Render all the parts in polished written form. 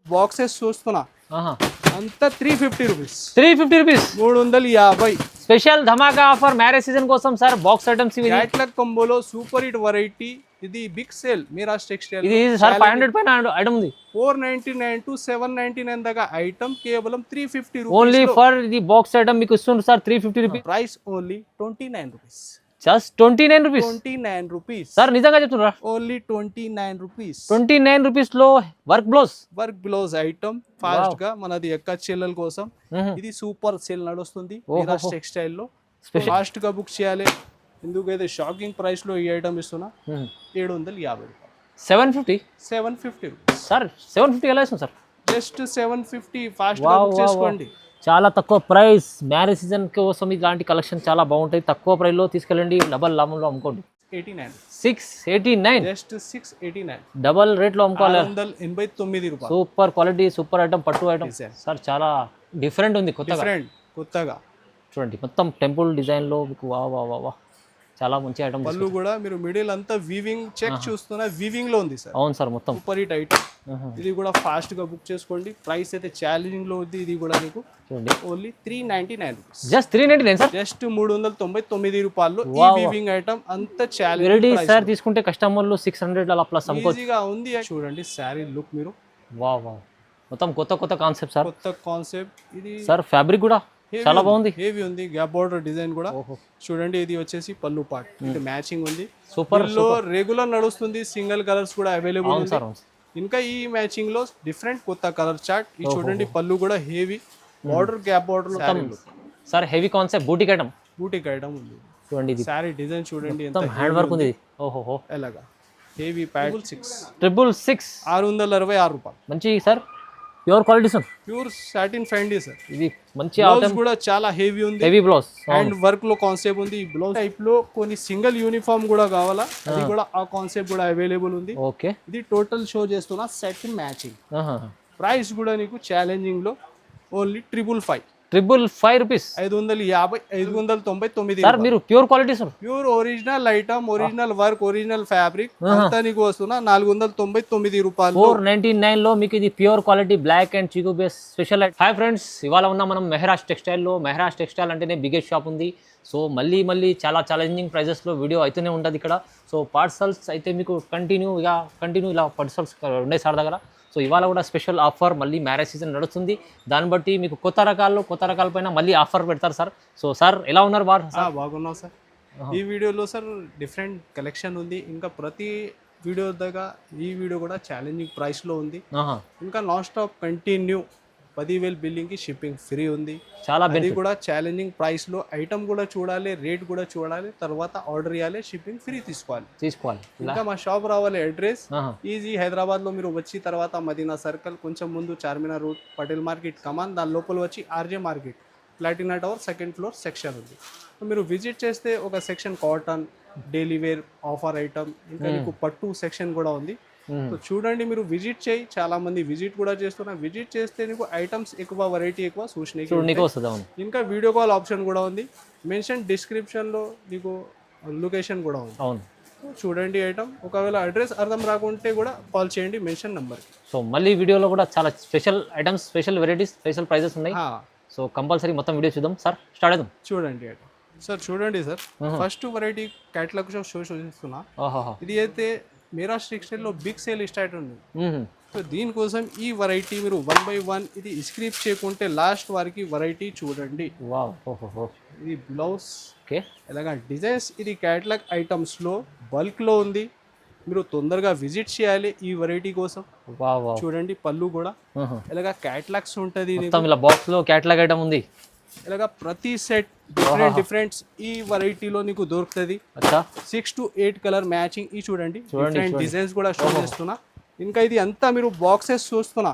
Boxes చూస్తున్నా అంతా 350 rupees 350 rupees 350 special ధమాకా offer marriage season కోసం సార్ బాక్స్ ఐటమ్స్ ఇవి క్యాట్లాగ్ కంబోలో సూపర్ హిట్ వెరైటీ ఇది బిగ్ సేల్ మీరాజ్ టెక్స్టైల్ ఇది సార్ 500 పైన ఐటమ్ ఉంది 499 టు 799 దాకా ఐటమ్ కేవలం 350 రూపీస్ ఓన్లీ ఫర్ ఇది బాక్స్ ఐటమ్ మీకు ఇస్తుంది sir 350 rupees price only 29 rupees just 29 rupees 29 rupees sir నిజంగా చెప్తున్నా ఓన్లీ 29 రూపీస్ 29 రూపీస్ లో వర్క్ బ్లౌజ్ ఐటమ్ ఫాస్ట్ గా మనది ఎక్క చెల్లెల కోసం ఇది సూపర్ సేల్ నడుస్తుంది మీరాజ్ టెక్స్టైల్ లో ఫాస్ట్ గా బుక్ చేయాలి ఎందుకైతే షాకింగ్ ప్రైస్ లో ఈ ఐటమ్ ఇస్తున్నా 750 750 సార్ 750 ఎలా ఇస్తుంది సార్ జస్ట్ 750 ఫాస్ట్ గా బుక్ చేసుకోండి చాలా తక్కువ ప్రైస్ మ్యారేజ్ సీజన్ కోసం ఇలాంటి కలెక్షన్ చాలా బాగుంటాయి తక్కువ ప్రైస్ లో తీసుకెళ్ళండి డబల్ లాభంలో అమ్ముకోండి 689 జస్ట్ 689 డబల్ రేట్ లో అమ్ముకోవాలి 689 రూపాయలు సూపర్ క్వాలిటీ సూపర్ ఐటమ్ పట్టు ఐటమ్ సార్ చాలా డిఫరెంట్ ఉంది కొత్తగా చూడండి మొత్తం టెంపుల్ డిజైన్ లో మీకు వా వా వా వా చాలా మంచి ఐటమ్ పళ్ళు కూడా మీరు మిడిల్ అంతా వీవింగ్ చెక్ చూస్తున్నా వీవింగ్ లో ఉంది సార్ అవును సార్ మొత్తం సూపర్ హిట్ ఐటమ్ ఇది కూడా ఫాస్ట్ గా బుక్ చేసుకోండి ప్రైస్ అయితే ఛాలెంజింగ్ లో ఉంది ఇది కూడా మీకు చూడండి only 399 rupees just 399 sir just 399 రూపాయలు ఈ వీవింగ్ ఐటమ్ అంత ఛాలెంజ్ రెడీ సార్ తీసుకుంటే కస్టమర్లు 600 అలా ప్లస్ అమ్ముకోవచ్చు ఈజీగా ఉంది చూడండి సారీ లుక్ మీరు వా వా మొత్తం కొత్త కాన్సెప్ట్ సార్ కొత్త కాన్సెప్ట్ ఇది సార్ ఫ్యాబ్రిక్ కూడా చాలా బాగుంది హెవీ ఉంది గ్యాప్ బోర్డర్ డిజైన్ కూడా చూడండి ఇది వచ్చేసి పళ్ళు పార్ట్ ఇది మ్యాచింగ్ ఉంది సూపర్ లో రెగ్యులర్ నడుస్తుంది సింగిల్ కలర్స్ కూడా అవైలబుల్ ఉంది ఇంకా ఈ మ్యాచింగ్ లో డిఫరెంట్ కొత్త కలర్ చార్ట్ ఇది చూడండి పళ్ళు కూడా heavy border gap border sir heavy concept boutique item ఉంది చూడండి ఇది సారీ డిజైన్ చూడండి ఎంత హ్యాండ్ వర్క్ ఉంది ఓహో ఎలాగా హెవీ ప్యాడ్ 666 666 రూపాయలు మంచి sir pure quality sir pure satin ఫైండీ సార్ ఇది మంచి బ్లౌజ్ కూడా చాలా హెవీ ఉంది హెవీ బ్లౌజ్ అండ్ వర్క్ లో కాన్సెప్ట్ ఉంది ఈ బ్లౌజ్ టైప్ లో కొన్ని సింగిల్ యూనిఫామ్ కూడా కావాలా అది కూడా ఆ కాన్సెప్ట్ కూడా అవైలబుల్ ఉంది ఓకే ఇది టోటల్ షో చేస్తున్నా సెట్ మ్యాచింగ్ ప్రైస్ కూడా నీకు ఛాలెంజింగ్ లో ఓన్లీ 555 రూపీస్ 599 సార్ మీరు pure quality sir pure original item original work original fabric అంతా నీకు వస్తున్నా 499 రూపాయలు 499 లో మీకు ఇది ప్యూర్ క్వాలిటీ బ్లాక్ అండ్ చీకు బేస్ స్పెషల్ హాయ్ ఫ్రెండ్స్ ఇవాళ ఉన్న మనం మెహరాజ్ టెక్స్టైల్ లో మెహరాజ్ టెక్స్టైల్ అంటేనే బిగ్గెస్ట్ షాప్ ఉంది సో మళ్ళీ చాలా ఛాలెంజింగ్ ప్రైజెస్ లో వీడియో అయితేనే ఉంటుంది ఇక్కడ సో పార్సల్స్ అయితే మీకు కంటిన్యూ ఇలా పార్సల్స్ ఉండే సార్ దగ్గర సో ఇవాళ కూడా స్పెషల్ ఆఫర్ మళ్ళీ మ్యారేజ్ సీజన్ నడుస్తుంది దాన్ని బట్టి మీకు కొత్త రకాల పైన మళ్ళీ ఆఫర్ పెడతారు సార్ సో సార్ ఎలా ఉన్నారు బాగున్నాం సార్ ఈ వీడియోలో సార్ డిఫరెంట్ కలెక్షన్ ఉంది ఇంకా ప్రతి వీడియో దగ్గర ఈ వీడియో కూడా ఛాలెంజింగ్ ప్రైస్ లో ఉంది ఇంకా నాన్ స్టాప్ కంటిన్యూ 10,000 బిల్లింగ్ కి షిప్పింగ్ ఫ్రీ ఉంది చాలా అది కూడా ఛాలెంజింగ్ ప్రైస్ లో ఐటమ్ కూడా చూడాలి రేట్ కూడా చూడాలి తర్వాత ఆర్డర్ చేయాలి షిప్పింగ్ ఫ్రీ తీసుకోవాలి ఇంకా మా షాప్ రావాలి అడ్రస్ ఈజీ హైదరాబాద్ లో మీరు వచ్చి తర్వాత మదీనా సర్కిల్ కొంచెం ముందు చార్మినార్ రూట్ పటేల్ మార్కెట్ కమాన్ దాని లోపల వచ్చి RJ market platina tower second floor section ఉంది మీరు విజిట్ చేస్తే ఒక section cotton daily wear offer item ఇంకా మీకు పట్టు సెక్షన్ కూడా ఉంది సో చూడండి మీరు విజిట్ చేయి చాలా మంది విజిట్ కూడా చేస్తున్నారు విజిట్ చేస్తే నీకు ఐటమ్స్ ఎక్కువ వెరైటీ ఎక్కువ ఇంకా వీడియో కాల్ ఆప్షన్ కూడా ఉంది మెన్షన్ డిస్క్రిప్షన్ లో నీకు లొకేషన్ కూడా ఉంది చూడండి ఐటమ్ ఒకవేళ అడ్రస్ అర్థం రాకుంటే కూడా కాల్ చేయండి మెన్షన్ నంబర్ సో మళ్ళీ వీడియోలో కూడా చాలా special items special varieties special prices ఉన్నాయి సో కంపల్సరీ మొత్తం వీడియో చూద్దాం సార్ స్టార్ట్ అవుదాం చూడండి ఐటమ్ సార్ చూడండి sir first variety catalogue show చేస్తున్నా ఇది అయితే మీరాజ్ టెక్స్టైల్ లో బిగ్ సేల్ స్టార్ట్ ఉంది సో దీనికోసం ఈ వెరైటీ మీరు 1 by 1 ఇది స్క్రిప్ట్ చేయకుంటే లాస్ట్ వారికి వెరైటీ చూడండి ఇది బ్లౌజ్ ఎలాగా డిజైన్స్ ఇది క్యాటలాగ్ ఐటమ్స్ లో బల్క్ లో ఉంది మీరు తొందరగా విజిట్ చేయాలి ఈ వెరైటీ కోసం చూడండి పళ్ళు కూడా ఇలాగా క్యాటలాగ్స్ ఉంటది బాక్స్ లో క్యాటలాగ్ ఐటమ్ ఉంది ఇలాగా ప్రతి సెట్ డిఫరెంట్ ఈ వెరైటీలో నీకు దొరుకుతుంది 6 to 8 కలర్ మ్యాచింగ్ ఈ చూడండి డిఫరెంట్ డిజైన్స్ కూడా షో చేస్తున్నా ఇంకా ఇది అంతా మీరు బాక్సెస్ చూస్తున్నా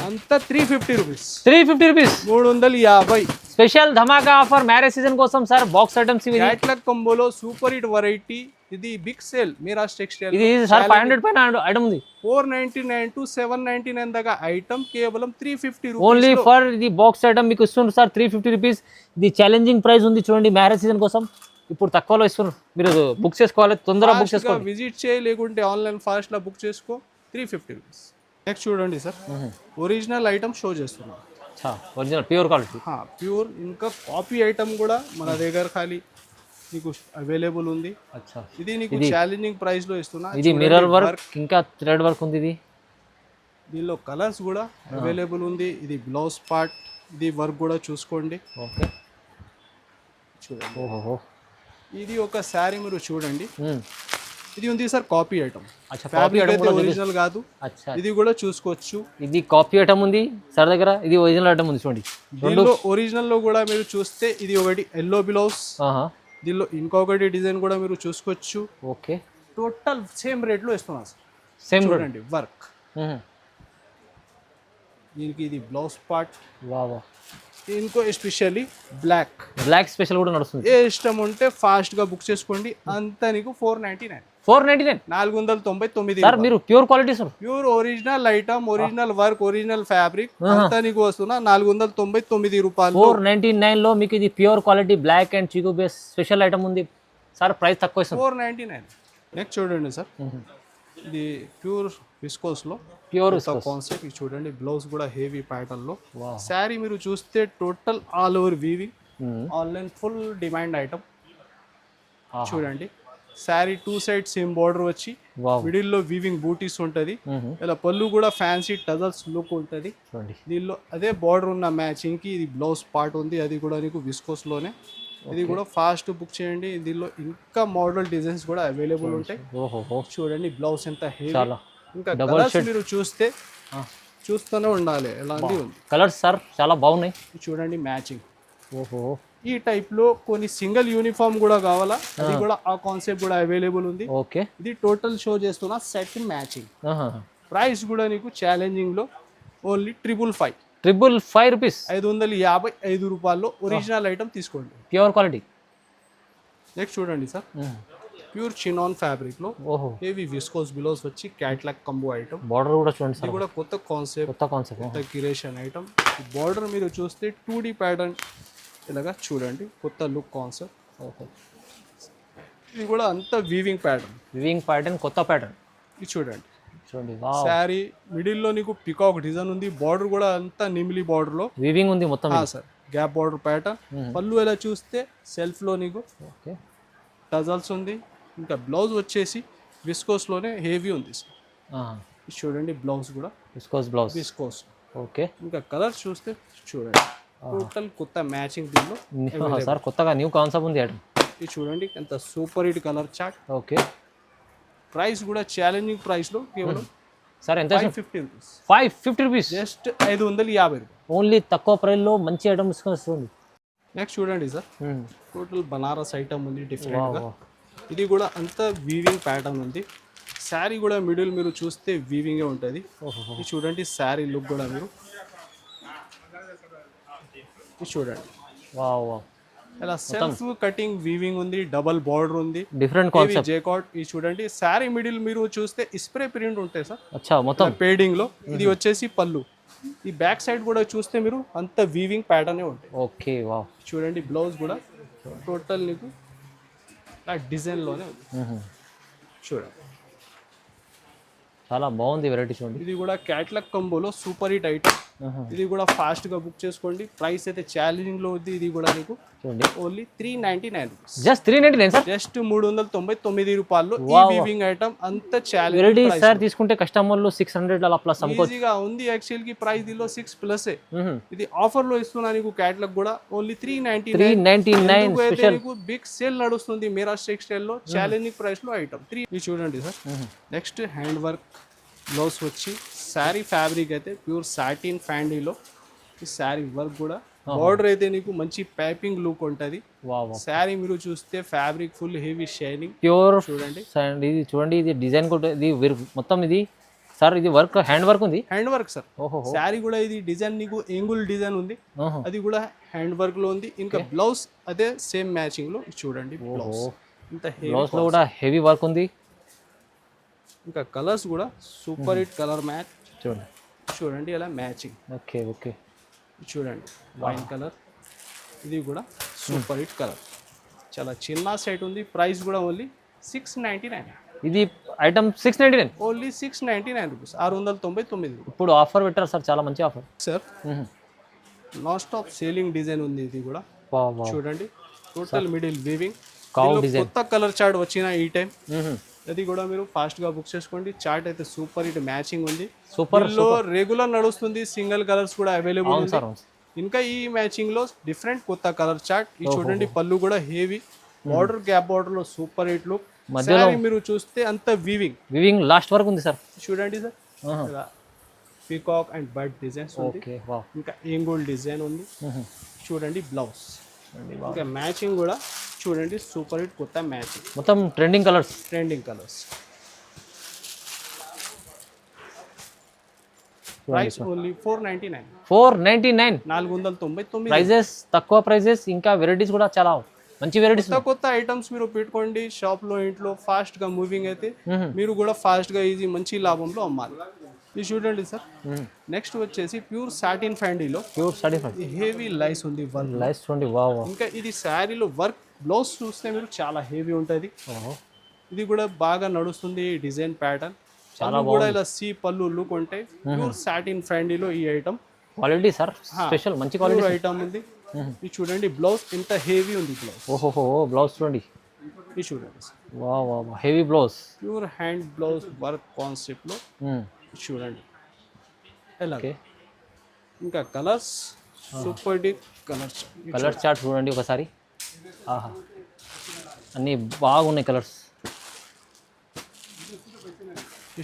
అంతా 350 రూపీస్ 350 స్పెషల్ ధమాకా ఆఫర్ మ్యారేజ్ సీజన్ కోసం సార్ బాక్స్ ఐటమ్స్ ఇవి క్యాటలాగ్ కంబోలో సూపర్ హిట్ వెరైటీ ఇది బిగ్ సేల్ మీరాజ్ టెక్స్టైల్ ఇది సార్ 500 పైన ఐటమ్ ఉంది 499 టు 799 దాకా ఐటమ్ కేవలం 350 రూపీస్ ఓన్లీ ఫర్ ఇది బాక్స్ ఐటమ్ మీకు ఇస్తుంది సార్ 350 రూపీస్ ఇది ఛాలెంజింగ్ ప్రైస్ ఉంది చూడండి మ్యారేజ్ సీజన్ కోసం ఇప్పుడు తక్కువలో ఇస్తున్నారు మీరు బుక్ చేసుకోవాలి తొందరగా బుక్ చేసుకోవాలి విజిట్ చేయి లేకుంటే ఆన్లైన్ ఫాస్ట్ లా బుక్ చేసుకో 350 రూపీస్ నెక్స్ట్ చూడండి సార్, ఒరిజినల్ ఐటమ్ షో చేస్తున్నాం. Original pure quality. ప్యూర్. ఇంకా కాపీ ఐటమ్ కూడా మన దగ్గర ఖాళీ నీకు అవైలబుల్ ఉంది. ఇది నీకు ఛాలెంజింగ్ ప్రైస్ లో ఇస్తున్నా. ఇది మిర్రర్ వర్క్ ఇంకా థ్రెడ్ వర్క్ ఉంది. ఇది దీనిలో కలర్స్ కూడా అవైలబుల్ ఉంది. ఇది బ్లౌజ్ పార్ట్, ఇది వర్క్ కూడా చూసుకోండి. ఓకే చూడండి. ఓహో, ఇది ఒక శారీ మీరు చూడండి. ఇది ఉంది సార్ కాపీ ఐటమ్. ఒరిజినల్ కాదు. ఇది కూడా చూసుకోవచ్చు. ఇది కాపీ ఐటమ్ ఉంది సార్ దగ్గర, ఇది ఒరిజినల్ ఐటమ్ ఉంది. చూడండి, దీనిలో ఒరిజినల్ లో కూడా మీరు చూస్తే ఇది ఒకటి ఎల్లో బ్లౌజ్, దీనిలో ఇంకొకటి డిజైన్ కూడా మీరు చూసుకోవచ్చు. ఓకే, టోటల్ సేమ్ రేట్ లో ఇస్తున్నాం సార్. సేమ్ చూడండి వర్క్. దీనికి ఇది బ్లౌజ్ పార్ట్. వావ్, ఇంకో ఎస్పెషల్లీ బ్లాక్ స్పెషల్ కూడా నడుస్తుంది. ఏ ఇష్టం ఉంటే ఫాస్ట్ గా బుక్ చేసుకోండి. అంతా నీకు 499. 499 సార్. మీరు pure quality sir, pure original item, original work, original fabric అంతా నీకు వస్తున్నా 499 రూపాయలు. 499 లో మీకు ఇది ప్యూర్ క్వాలిటీ బ్లాక్ అండ్ చీకు బేస్ స్పెషల్ ఐటమ్ ఉంది సార్. ప్రైస్ తక్కువ ఇస్తుంది, 499. నెక్స్ట్ చూడండి సార్, ఇది ప్యూర్ విస్కోస్ లో ప్యూర్ కాన్సెప్ట్. ఇది చూడండి, బ్లౌజ్ కూడా హెవీ ప్యాటర్న్ లో. శారీ మీరు చూస్తే total all over weaving, online full demand item. చూడండి, శారీ 2 సైడ్ సేమ్ బార్డర్ వచ్చి మిడిల్ లో వీవింగ్ బూటీస్ ఉంటది. ఇలా పళ్ళు కూడా ఫ్యాన్సీ టజల్స్ లుక్ ఉంటది. దీనిలో అదే బార్డర్ ఉన్న మ్యాచింగ్ కి ఇది బ్లౌజ్ పార్ట్ ఉంది. అది కూడా నీకు విస్కోస్ లోనే. ఇది కూడా ఫాస్ట్ బుక్ చేయండి. దీనిలో ఇంకా మోడల్ డిజైన్స్ కూడా అవైలబుల్ ఉంటాయి. చూడండి బ్లౌజ్ ఎంత హెవీ. ఇంకా కలర్స్ మీరు చూస్తూనే ఉండాలి. ఎలాంటి ఉంది కలర్స్ సార్, చాలా బాగున్నాయి. చూడండి మ్యాచింగ్. ఈ టైప్ లో కొన్ని సింగిల్ యూనిఫామ్ కూడా కావాలా, అది కూడా ఆ కాన్సెప్ట్ కూడా అవైలబుల్ ఉంది. ఓకే, ఇది టోటల్ షో చేస్తున్నా సెట్ మ్యాచింగ్. ప్రైస్ కూడా నీకు ఛాలెంజింగ్ లో ఓన్లీ 555 రూపీస్, 555 రూపాయల్లో ఒరిజినల్ ఐటమ్ తీసుకోండి, ప్యూర్ క్వాలిటీ. నెక్స్ట్ చూడండి సార్, ప్యూర్ చినాన్ ఫ్యాబ్రిక్ లో హెవీ విస్కోస్ బిలోస్ వచ్చి క్యాట్లాగ్ కంబో ఐటమ్. బార్డర్ కూడా చూడండి సార్, ఇది కూడా కొత్త కాన్సెప్ట్ క్రియేషన్ ఐటమ్. బార్డర్ మీరు చూస్తే 2D ప్యాటర్న్ ఇలాగా చూడండి, కొత్త లుక్ కాన్సెప్ట్. ఇది కూడా అంత వీవింగ్ ప్యాటర్న్, కొత్త ప్యాటర్న్. ఇది చూడండి. శారీ మిడిల్ లో నీకు పికాక్ డిజైన్ ఉంది. బార్డర్ కూడా అంతా నిమిలి బార్డర్ లో వీవింగ్ ఉంది మొత్తం సార్. Gap border pattern. పళ్ళు ఎలా చూస్తే సెల్ఫ్ లో నీకు టజల్స్ ఉంది. ఇంకా బ్లౌజ్ వచ్చేసి విస్కోస్ లోనే హెవీ ఉంది సార్. చూడండి బ్లౌజ్ కూడా విస్కోస్. ఓకే, ఇంకా కలర్ చూస్తే చూడండి, టోటల్ కొత్త మ్యాచింగ్ దీనిలో సార్. కొత్తగా న్యూ కాన్సెప్ట్ ఉంది. ఇది చూడండి ఎంత super hit colour chart. Okay, price కూడా ఛాలెంజింగ్ ప్రైస్ లో కేవలం సార్ ఎంత? 550 రూపీస్, జస్ట్ 550 రూపాయలు. ఓన్లీ తక్కువ ప్రైస్ లో మంచి ఐటమ్ వస్తుంది. నెక్స్ట్ చూడండి సార్, టోటల్ బనారస్ ఐటమ్ ఉంది డిఫరెంట్ గా. ఇది కూడా అంత వీవింగ్ ప్యాటర్న్ ఉంది. శారీ కూడా మిడిల్ మీరు చూస్తే వీవింగే ఉంటుంది. ఇది చూడండి శారీ లుక్ కూడా మీరు చూడండి. ఇలా సెల్ఫ్ కటింగ్ వీవింగ్ ఉంది, డబల్ బార్డర్ ఉంది, డిఫరెంట్ కాన్సెప్ట్ జేకాట్. ఇది చూడండి శారీ మిడిల్ మీరు చూస్తే స్ప్రే ప్రింట్ ఉంటాయి సార్. అచ్చా, మొత్తం పేడింగ్ లో. ఇది వచ్చేసి పళ్ళు. ఈ బ్యాక్ సైడ్ కూడా చూస్తే మీరు అంత వీవింగ్ ప్యాటర్న్ ఉంటాయి. Okay, wow. చూడండి బ్లౌజ్ కూడా టోటల్ నీకు డిజైన్ లోనే ఉంది. చూడండి చాలా బాగుంది వెరైటీ. చూడండి, ఇది కూడా క్యాట్లాగ్ కంబోలో సూపర్ హిట్ ఐటమ్. ఇది కూడా ఫాస్ట్ గా బుక్ చేసుకోండి. ప్రైస్ అయితే ఛాలెంజింగ్ లో ఉంది. ఇది కూడా నీకు చూడండి only 399 rupees, just 399 sir. Just 399 రూపాయలు. ఈ వీవింగ్ ఐటమ్ అంత ఛాలెంజ్ వెరైటీ సార్. తీసుకుంటే కస్టమర్లు 600 అలా ప్లస్ ఈజీగా ఉంది. యాక్చువల్ కి ప్రైస్ దీనిలో 6+ ఇది ఆఫర్ లో ఇస్తున్నా నీకు. క్యాట్లాగ్ కూడా ఓన్లీ 399 స్పెషల్. నీకు బిగ్ సేల్ నడుస్తుంది మిరాజ్ టెక్స్టైల్ లో. ఛాలెంజింగ్ ప్రైస్ లో ఐటమ్ 3. ఇది చూడండి sir. Next hand work blouse వచ్చి శారీ ఫ్యాబ్రిక్ అయితే ప్యూర్ సాటిన్ ఫ్యాండీలో. ఈ శారీ వర్క్ కూడా బార్డర్ అయితే నీకు మంచి పైపింగ్ లుక్ ఉంటుంది. శారీ మీరు చూస్తే fabric full heavy shining pure. చూడండి ఇది చూడండి, ఇది డిజైన్ కూడా ఇది మొత్తం ఇది సార్. ఇది వర్క్ హ్యాండ్ వర్క్ ఉంది. Hand work sir. శారీ కూడా ఇది డిజైన్ నీకు ఎంగుల్ డిజైన్ ఉంది. అది కూడా హ్యాండ్ వర్క్ లో ఉంది. ఇంకా బ్లౌజ్ అదే సేమ్ మ్యాచింగ్ లో. చూడండి బ్లౌజ్ ఇంత బ్లౌజ్ లో కూడా హెవీ వర్క్ ఉంది. ఇంకా కలర్స్ కూడా సూపర్ హిట్ కలర్ మ్యాచ్. చూడండి చూడండి అలా మ్యాచింగ్. ఓకే ఓకే, చూడండి వైన్ కలర్. ఇది కూడా సూపర్ హిట్ కలర్. చాలా చిన్న సెట్ ఉంది. ప్రైస్ కూడా ఓన్లీ 699. ఇది ఐటమ్ 699. Only 699 rupees, 699. ఇప్పుడు ఆఫర్ పెట్టారు సార్, చాలా మంచి offer. Sir non stop selling design ఉంది ఇది కూడా. చూడండి టోటల్ మిడిల్ వీవింగ్, కొత్త కలర్ చార్ట్ వచ్చిన ఈ టైం. అది కూడా మీరు ఫాస్ట్ గా బుక్ చేసుకోండి. చార్ట్ అయితే సూపర్ హిట్ మ్యాచింగ్ ఉంది. సూపర్ లో రెగ్యులర్ నడుస్తుంది, సింగిల్ కలర్స్ కూడా అవైలబుల్ ఉంది. ఇంకా ఈ మ్యాచింగ్ లో డిఫరెంట్ కొత్త కలర్ చార్ట్. ఈ చూడండి పళ్ళు కూడా హెవీ బార్డర్, గ్యాప్ బార్డర్ లో సూపర్ హిట్ లుక్. మధ్యలో మీరు చూస్తే అంత వీవింగ్ లాస్ట్ వరకు ఉంది సార్. చూడండి sir, peacock and bird designs ఉంది. ఇంకా ఏంగోల్డ్ డిజైన్ ఉంది. చూడండి బ్లౌజ్, ఇంకా మ్యాచింగ్ కూడా చూడండి సూపర్ హిట్ కొత్త మ్యాచింగ్, మొత్తం trending colours. Price only 499. 499, 499. Prices తక్కువ ప్రైజెస్, ఇంకా వెరైటీస్ కూడా చాలా మంచి వెరైటీస్. కొత్త ఐటమ్స్ మీరు పెట్టుకోండి షాప్ లో, ఇంట్లో ఫాస్ట్ గా మూవింగ్ అయితే మీరు కూడా ఫాస్ట్ గా ఈజీ మంచి లాభంలో అమ్మాలి. ఇది చూడండి సార్. నెక్స్ట్ వచ్చేసి ప్యూర్ సాటిన్ ఫ్యాండీలో హెవీ లైస్ ఉంది, లైస్ చూడండి. వావ్. ఇంకా ఇది శారీలో వర్క్, బ్లౌజ్ చూస్తే మీరు చాలా హెవీ ఉంటుంది. ఇది కూడా బాగా నడుస్తుంది డిజైన్ ప్యాటర్న్. చాలా కూడా ఇలా సి పళ్ళు లుక్ ఉంటాయి. ప్యూర్ సాటిన్ ఫ్యాండీలో ఈ ఐటమ్ క్వాలిటీ సార్, స్పెషల్ మంచి క్వాలిటీ ఐటమ్ ఉంది. ఇది చూడండి బ్లౌజ్ ఎంత హెవీ ఉంది బ్లౌజ్. ఓహో బ్లౌజ్ చూడండి. ఇది చూడండి wow wow, heavy blouse, pure hand blouse work concept లో. చూడండి ఎలా. ఇంకా colours super dip colour chart చూడండి ఒకసారి. ఆహా, అన్నీ బాగున్నాయి కలర్స్.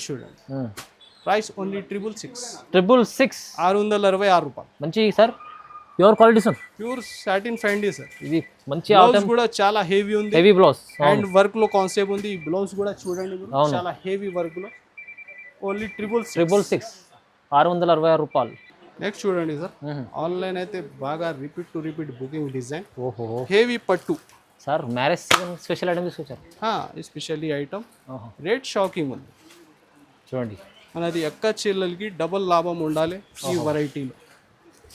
చూడండి ప్రైస్ ఓన్లీ 666. 666 రూపాయలు. మంచి sir, pure quality sir, pure satin ఫ్యాండీ సార్. ఇది మంచి బ్లౌజ్ కూడా చాలా హెవీ ఉంది, హెవీ బ్లౌజ్ అండ్ వర్క్ లో కాన్సెప్ట్ ఉంది. ఈ బ్లౌజ్ కూడా చూడండి చాలా హెవీ వర్క్ లో. ఓన్లీ 666. 666 రూపాయలు. నెక్స్ట్ చూడండి సార్, ఆన్లైన్ అయితే బాగా రిపీట్ బుకింగ్ డిజైన్. ఓహో హెవీ పట్టు sir, marriage season special item తీసుకొచ్చారు. ఎస్పెషల్లీ ఐటమ్ రేట్ షాకింగ్ ఉంది. చూడండి మనది ఎక్క చెల్లెలకి డబుల్ లాభం ఉండాలి ఈ వెరైటీలో.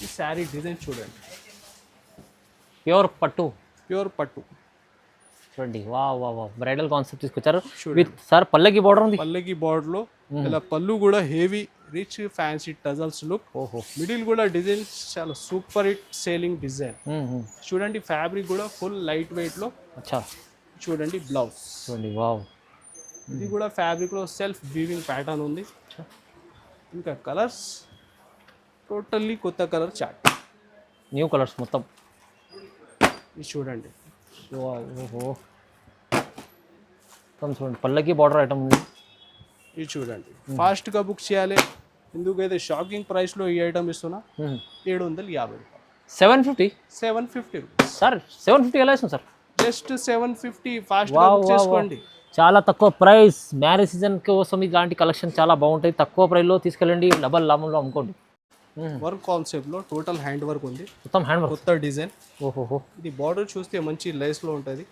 ఈ శారీ డిజైన్ చూడండి, ప్యూర్ పట్టు చూడండి. వా వా వా, బ్రైడల్ కాన్సెప్ట్ తీసుకొచ్చారు విత్ సార్ పల్లకి బార్డర్ ఉంది. పల్లకి బార్డర్ లో ఇలా పళ్ళు కూడా heavy rich fancy tassels look. Middle కూడా డిజైన్ చాలా సూపర్ హిట్ సేలింగ్ డిజైన్. చూడండి ఫ్యాబ్రిక్ కూడా ఫుల్ లైట్ వెయిట్ లో. చూడండి బ్లౌజ్ చూడండి. వావ్, ఇది కూడా ఫ్యాబ్రిక్ లో సెల్ఫ్ వీవింగ్ ప్యాటర్న్ ఉంది. ఇంకా కలర్స్ టోటల్లీ కొత్త కలర్ చార్ట్, న్యూ కలర్స్ మొత్తం. ఇది చూడండి. ఓహో చూడండి, పల్లకి బార్డర్ ఐటమ్ ఉంది. ఇది చూడండి ఫాస్ట్ గా బుక్ చేయాలి, ఎందుకైతే షాకింగ్ ప్రైస్ లో ఈ ఐటమ్ ఇస్తున్నా. 750 రూపాయలు. 750 రూపీస్ సార్. 750 ఎలా ఇస్తుంది సార్? జస్ట్ 750. ఫాస్ట్ గా బుక్ చేసుకోండి. చాలా తక్కువ ప్రైస్. మ్యారేజ్ సీజన్ కోసం ఇలాంటి కలెక్షన్ చాలా బాగుంటాయి. తక్కువ ప్రైస్లో తీసుకెళ్ళండి, డబల్ లాభంలో అమ్ముకోండి. వర్క్ కాన్సెప్ట్ లో టోటల్ హ్యాండ్ వర్క్ ఉంది, మొత్తం హ్యాండ్ వర్క్, కొత్త డిజైన్. ఓహో, ఇది బార్డర్ చూస్తే మంచి లేస్ లో ఉంటుంది.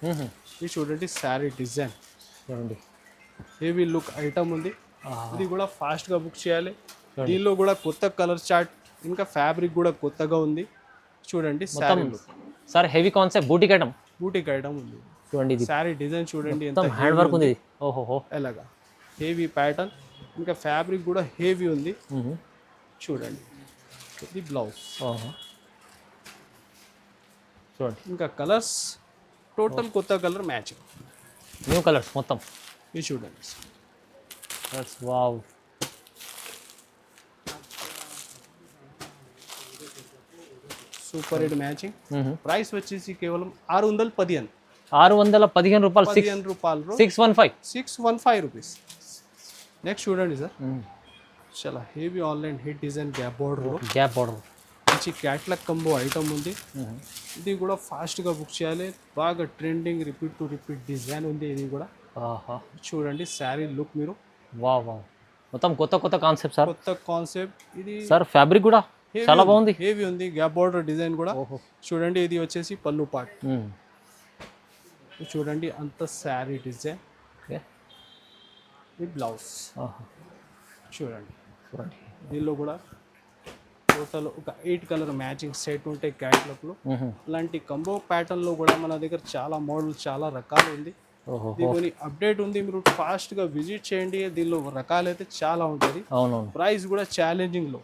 ఇది చూడండి శారీ డిజైన్ చూడండి, హెవీ లుక్ ఐటమ్ ఉంది. ఇది కూడా ఫాస్ట్ గా బుక్ చేయాలి. దీనిలో కూడా కొత్త కలర్ చార్ట్, ఇంకా ఫ్యాబ్రిక్ కూడా కొత్తగా ఉంది. చూడండి sari look sir, heavy concept boutique item ఉంది. చూడండి ఇది శారీ డిజైన్ చూడండి ఎంత హ్యాండ్ వర్క్ ఉంది. ఓహో, ఎలాగా హెవీ ప్యాటర్న్, ఇంకా ఫ్యాబ్రిక్ కూడా హెవీ ఉంది. చూడండి ఇది బ్లౌజ్. చూడండి ఇంకా కలర్స్ టోటల్ కొత్త కలర్ మ్యాచింగ్, న్యూ కలర్స్ మొత్తం. ఇది చూడండి. Wow, super hit matching. Price వచ్చేసి కేవలం 615. 615 రూపాయలు. 615 రూపీస్. నెక్స్ట్ చూడండి సార్, చాలా heavy online hit design gap border మంచి క్యాట్లాగ్ కంబో ఐటమ్ ఉంది. ఇది కూడా ఫాస్ట్గా బుక్ చేయాలి. బాగా ట్రెండింగ్ రిపీట్ డిజైన్ ఉంది. ఇది కూడా చూడండి శారీ లుక్ మీరు. వావ్, మొత్తం కొత్త కాన్సెప్ట్ సార్, కొత్త కాన్సెప్ట్. ఇది సార్ ఫ్యాబ్రిక్ కూడా చాలా బాగుంది, హెవీ ఉంది. గ్యాప్ బార్డర్ డిజైన్ కూడా చూడండి. ఇది వచ్చేసి పళ్ళు పార్ట్. చూడండి అంత శారీ డిజైన్. ఇది బ్లౌజ్ చూడండి. దీనిలో కూడా టోటల్ ఒక 8 కలర్ మ్యాచింగ్ సెట్ ఉంటాయి క్యాట్లాగ్లో. ఇలాంటి కంబో ప్యాటర్న్లో కూడా మన దగ్గర చాలా మోడల్, చాలా రకాలు ఉంది. ఓహో ఇది కొన్ని అప్డేట్ ఉంది, మీరు ఫాస్ట్ గా విజిట్ చేయండి. దీనిలో రకాలైతే చాలా ఉంటుంది. అవునవును. ప్రైస్ కూడా ఛాలెంజింగ్ లో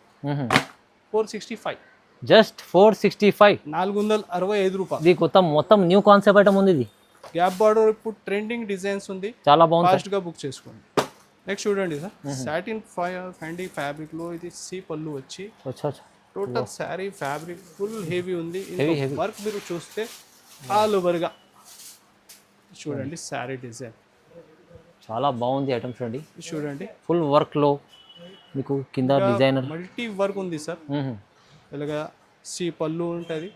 465, జస్ట్ 465. 465 రూపాయలు. ఇది కొత్త మొత్తం న్యూ కాన్సెప్ట్ ఐటమ్ ఉంది ఇది. గ్యాప్ బార్డర్ ఇప్పుడు ట్రెండింగ్ డిజైన్స్ ఉంది, చాలా బాగుంది. ఫాస్ట్ గా బుక్ చేసుకోండి. నెక్స్ట్ చూడండి సార్, సాటిన్ ఫ్యాండీ ఫ్యాబ్రిక్ లో ఇది సి పళ్ళు వచ్చి total sari fabric full heavy ఉంది. వర్క్ మీరు చూస్తే ఆల్ ఓవర్ గా చూడండి శారీ డిజైన్ చాలా బాగుంది ఐటమ్. చూడండి చూడండి ఫుల్ వర్క్ లో మీకు కింద డిజైనర్ మల్టీ వర్క్ ఉంది సార్. ఇలాగా సి పళ్ళు ఉంటుంది,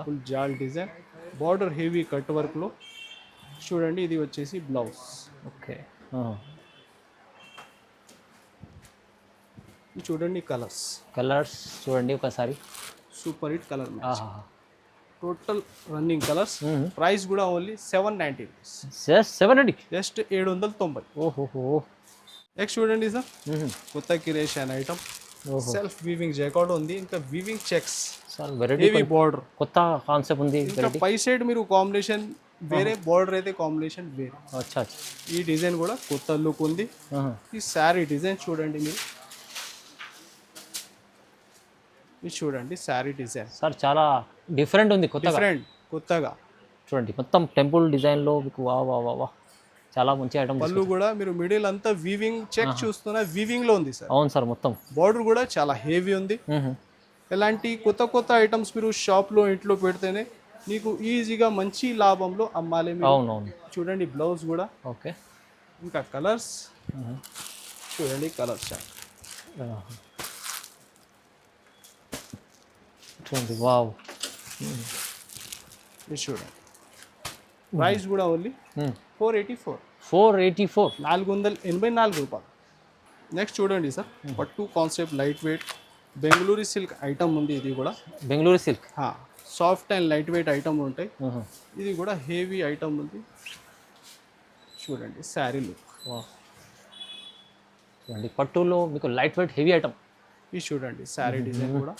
ఫుల్ జాల్ design, border heavy cut work లో చూడండి. ఇది వచ్చేసి బ్లౌజ్. ఓకే, చూడండి కలర్స్ చూడండి ఒకసారి. Super hit colour, total running colours. Price కూడా ఓన్లీ 790 రూపీస్. జస్ట్ 790. ఓహో. నెక్స్ట్ చూడండి సార్, కొత్త creation item, self weaving jacket ఉంది, ఇంకా వీవింగ్ చెక్స్, హెవీ బార్డర్, కొత్త కాన్సెప్ట్ ఉంది. ఇంకా పై సైడ్ మీరు కాంబినేషన్ వేరే, బార్డర్ అయితే కాంబినేషన్ వేరే. ఈ డిజైన్ కూడా కొత్త లుక్ ఉంది. ఈ శారీ డిజైన్ చూడండి మీరు, ఇది చూడండి శారీ డిజైన్ సార్ చాలా డిఫరెంట్ ఉంది, కొత్తగా చూడండి. మొత్తం టెంపుల్ డిజైన్ లో మీకు వా వా వా వా చాలా మంచి ఐటమ్. పళ్ళు కూడా మీరు మిడిల్ అంతా వీవింగ్ చెక్ చూస్తున్నా, వీవింగ్ లో ఉంది సార్. అవును సార్, మొత్తం బార్డర్ కూడా చాలా హెవీ ఉంది. ఇలాంటి కొత్త ఐటమ్స్ మీరు షాప్ లో ఇంట్లో పెడితేనే మీకు ఈజీగా మంచి లాభంలో అమ్మాలి. అవునవును. చూడండి బ్లౌజ్ కూడా. ఓకే, ఇంకా కలర్స్ చూడండి, కలర్స్ చూడండి. వావ్, ఇది చూడండి. ప్రైస్ కూడా ఓన్లీ 484. 484 రూపాయలు. నెక్స్ట్ చూడండి సార్, పట్టు concept light weight Bengaluru silk item ఉంది. ఇది కూడా Bengaluru silk, soft and light weight item ఉంటాయి. ఇది కూడా హెవీ ఐటమ్ ఉంది. చూడండి శారీ లుక్. చూడండి పట్టులో మీకు లైట్ వెయిట్ హెవీ ఐటమ్. ఇది చూడండి శారీ డిజైన్ కూడా,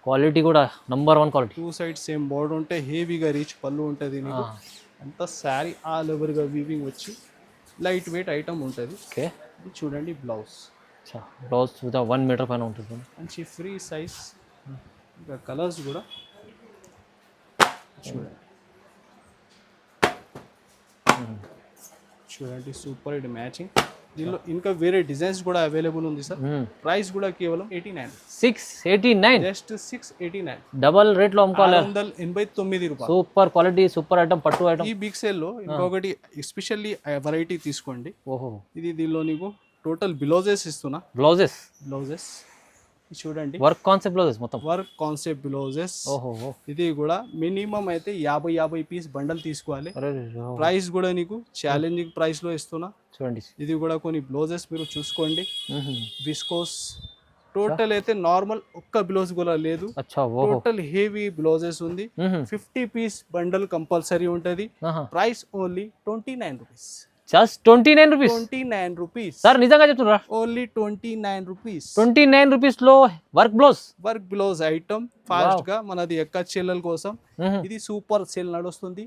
క్వాలిటీ కూడా number 1 quality. 2 side same border ఉంటే హెవీగా రీచ్ పళ్ళు ఉంటుంది. నీకు అంతా శారీ ఆల్ ఓవర్గా వీవింగ్ వచ్చి లైట్ వెయిట్ ఐటమ్ ఉంటుంది. ఓకే, ఇది చూడండి బ్లౌజ్. బ్లౌజ్ 1 మీటర్ పైన ఉంటుంది, మంచి ఫ్రీ సైజ్. ఇంకా కలర్స్ కూడా చూడండి. చూడండి సూపర్ హిట్ మ్యాచింగ్. దీనిలో ఇంకా వేరే డిజైన్స్ కూడా అవైలబుల్ ఉంది సార్. ప్రైస్ కూడా కేవలం 689. జస్ట్ 689. డబల్ రేట్ లో అమ్ముకోవాలి. 689 రూపాయలు. సూపర్ క్వాలిటీ, సూపర్ ఐటమ్, పట్టు ఐటమ్. ఈ బిగ్ సేల్ లో ఇంకొకటి ఎస్పెషల్లీ వెరైటీ తీసుకోండి. ఓహో, ఇది దీనిలో నీకు టోటల్ బ్లౌజెస్ ఇస్తున్నా. బ్లౌజెస్ చూడండి, వర్క్ కాన్సెప్ట్ బ్లౌజెస్, మొత్తం వర్క్ కాన్సెప్ట్ బ్లౌజెస్. ఓహో, ఇది కూడా మినిమం అయితే 50 పీస్ బండల్ తీసుకోవాలి. ప్రైస్ కూడా నీకు ఛాలెంజింగ్ ప్రైస్ లో ఇస్తున్నా. చూడండి ఇది కూడా కొన్ని బ్లౌజెస్ మీరు చూసుకోండి. విస్కోస్ టోటల్ అయితే నార్మల్ ఒక్క బ్లౌజ్ కూడా లేదు, టోటల్ హెవీ బ్లౌజెస్ ఉంది. 50 పీస్ బండల్ కంపల్సరీ ఉంటది. Price only 29 rupees. Just 29 rupees. 29 rupees sir, నిజంగా చెప్తున్నా, ఓన్లీ 29 రూపీస్. 29 రూపీస్ లో వర్క్ బ్లౌజ్ ఐటమ్. ఫాస్ట్ గా మనది ఎక్క చెల్లెల కోసం ఇది సూపర్ సేల్ నడుస్తుంది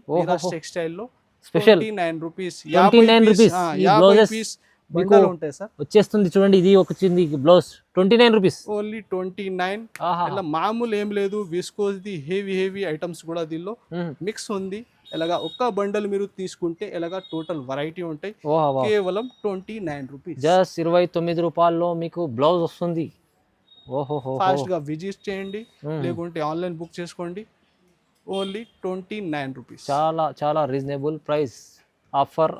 టెక్స్టైల్ లో. Special 29 rupees. 50 పీస్ బండల్ ఉంటాయి సార్, వచ్చేస్తుంది. చూడండి, ఇది వచ్చింది బ్లౌజ్ 29 రూపీస్. ఓన్లీ 29. ఇలా మామూలు ఏం లేదు, విస్కోస్ ది హెవీ ఐటమ్స్ కూడా దీనిలో మిక్స్ ఉంది. ఇలాగా ఒక్క బండల్ మీరు తీసుకుంటే ఇలాగా టోటల్ వెరైటీ ఉంటాయి. కేవలం 29 రూపీస్. జస్ట్ 29 రూపాయల్లో మీకు బ్లౌజ్ వస్తుంది. ఓహో, ఫాస్ట్ గా విజిట్ చేయండి, లేకుంటే ఆన్లైన్ బుక్ చేసుకోండి. Only 29 rupees. చాలా చాలా రీజనబుల్ ప్రైస్. ఆఫర్.